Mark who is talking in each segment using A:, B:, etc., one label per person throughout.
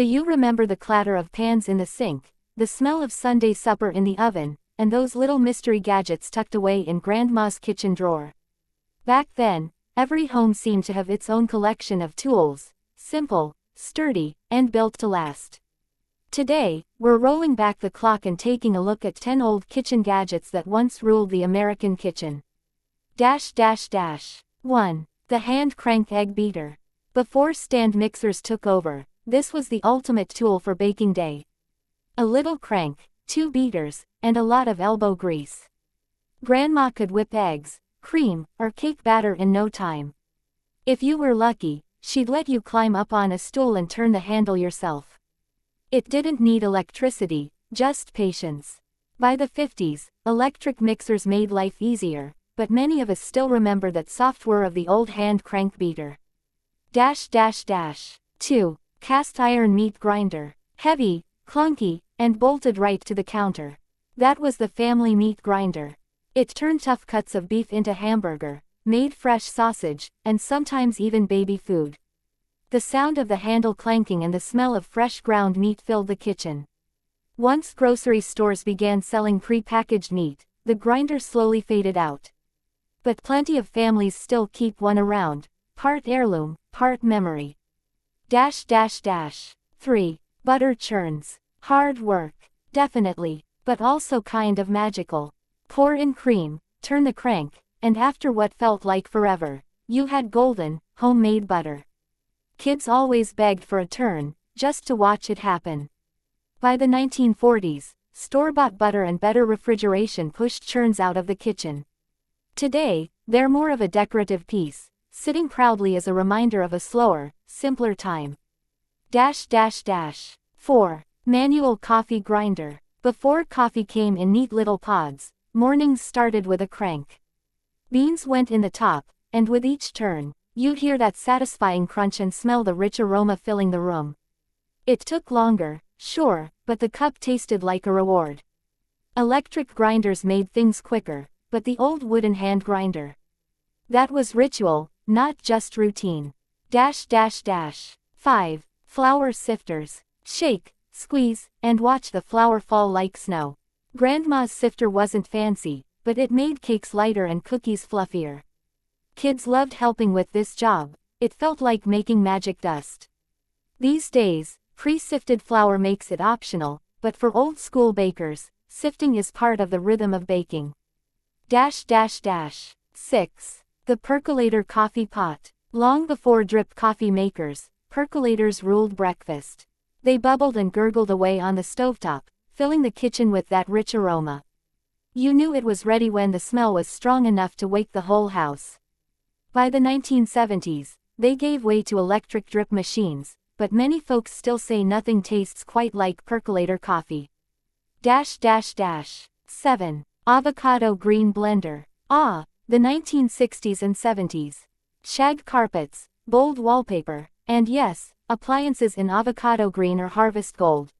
A: Do you remember the clatter of pans in the sink, the smell of Sunday supper in the oven, and those little mystery gadgets tucked away in Grandma's kitchen drawer? Back then, every home seemed to have its own collection of tools, simple, sturdy, and built to last. Today, we're rolling back the clock and taking a look at 10 old kitchen gadgets that once ruled the American kitchen. 1. The hand crank egg beater. Before stand mixers took over, this was the ultimate tool for baking day. A little crank, 2 beaters, and a lot of elbow grease. Grandma could whip eggs, cream, or cake batter in no time. If you were lucky, she'd let you climb up on a stool and turn the handle yourself. It didn't need electricity, just patience. By the 50s, electric mixers made life easier, but many of us still remember that soft whir of the old hand crank beater. 2. Cast iron meat grinder. Heavy, clunky, and bolted right to the counter. That was the family meat grinder. It turned tough cuts of beef into hamburger, made fresh sausage, and sometimes even baby food. The sound of the handle clanking and the smell of fresh ground meat filled the kitchen. Once grocery stores began selling pre-packaged meat, the grinder slowly faded out. But plenty of families still keep one around, part heirloom, part memory. 3. Butter churns. Hard work. Definitely, but also kind of magical. Pour in cream, turn the crank, and after what felt like forever, you had golden, homemade butter. Kids always begged for a turn, just to watch it happen. By the 1940s, store-bought butter and better refrigeration pushed churns out of the kitchen. Today, they're more of a decorative piece, sitting proudly as a reminder of a slower, simpler time. 4. Manual coffee grinder. Before coffee came in neat little pods, mornings started with a crank. Beans went in the top, and with each turn, you'd hear that satisfying crunch and smell the rich aroma filling the room. It took longer, sure, but the cup tasted like a reward. Electric grinders made things quicker, but the old wooden hand grinder. That was ritual, not just routine. 5. Flour sifters. Shake, squeeze, and watch the flour fall like snow. Grandma's sifter wasn't fancy, but it made cakes lighter and cookies fluffier. Kids loved helping with this job. It felt like making magic dust. These days, pre-sifted flour makes it optional, but for old-school bakers, sifting is part of the rhythm of baking. 6. The percolator coffee pot. Long before drip coffee makers, percolators ruled breakfast. They bubbled and gurgled away on the stovetop, filling the kitchen with that rich aroma. You knew it was ready when the smell was strong enough to wake the whole house. By the 1970s, they gave way to electric drip machines, but many folks still say nothing tastes quite like percolator coffee. 7. Avocado-green blender. The 1960s and 70s. Shag carpets, bold wallpaper, and yes, appliances in avocado green or harvest gold.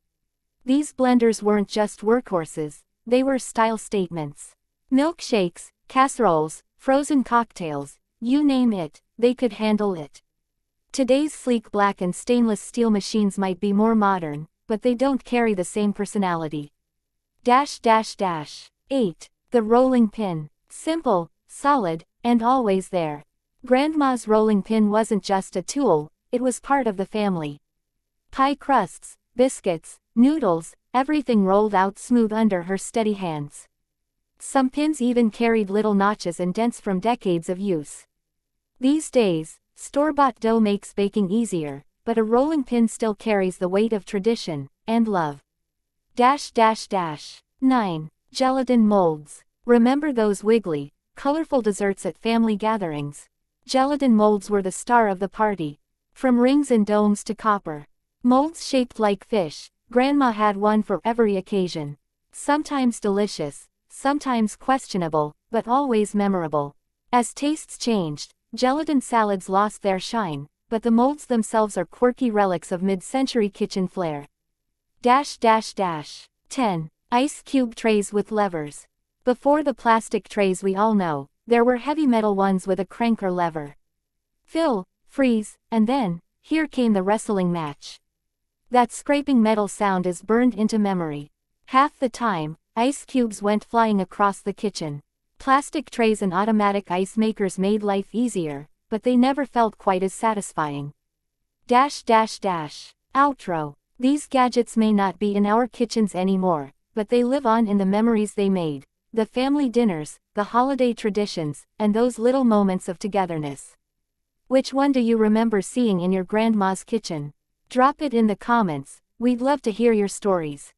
A: These blenders weren't just workhorses, they were style statements. Milkshakes, casseroles, frozen cocktails, you name it, they could handle it. Today's sleek black and stainless steel machines might be more modern, but they don't carry the same personality. 8. The rolling pin. Simple, solid, and always there. Grandma's rolling pin wasn't just a tool, it was part of the family. Pie crusts, biscuits, noodles, everything rolled out smooth under her steady hands. Some pins even carried little notches and dents from decades of use. These days, store-bought dough makes baking easier, but a rolling pin still carries the weight of tradition and love. 9. Gelatin molds. Remember those wiggly, colorful desserts at family gatherings? Gelatin molds were the star of the party. From rings and domes to copper molds shaped like fish, Grandma had one for every occasion. Sometimes delicious, sometimes questionable, but always memorable. As tastes changed, gelatin salads lost their shine, but the molds themselves are quirky relics of mid-century kitchen flair. 10. Ice cube trays with levers. Before the plastic trays we all know, there were heavy metal ones with a crank or lever. Fill, freeze, and then, here came the wrestling match. That scraping metal sound is burned into memory. Half the time, ice cubes went flying across the kitchen. Plastic trays and automatic ice makers made life easier, but they never felt quite as satisfying. Outro. These gadgets may not be in our kitchens anymore, but they live on in the memories they made. The family dinners, the holiday traditions, and those little moments of togetherness. Which one do you remember seeing in your grandma's kitchen? Drop it in the comments, we'd love to hear your stories.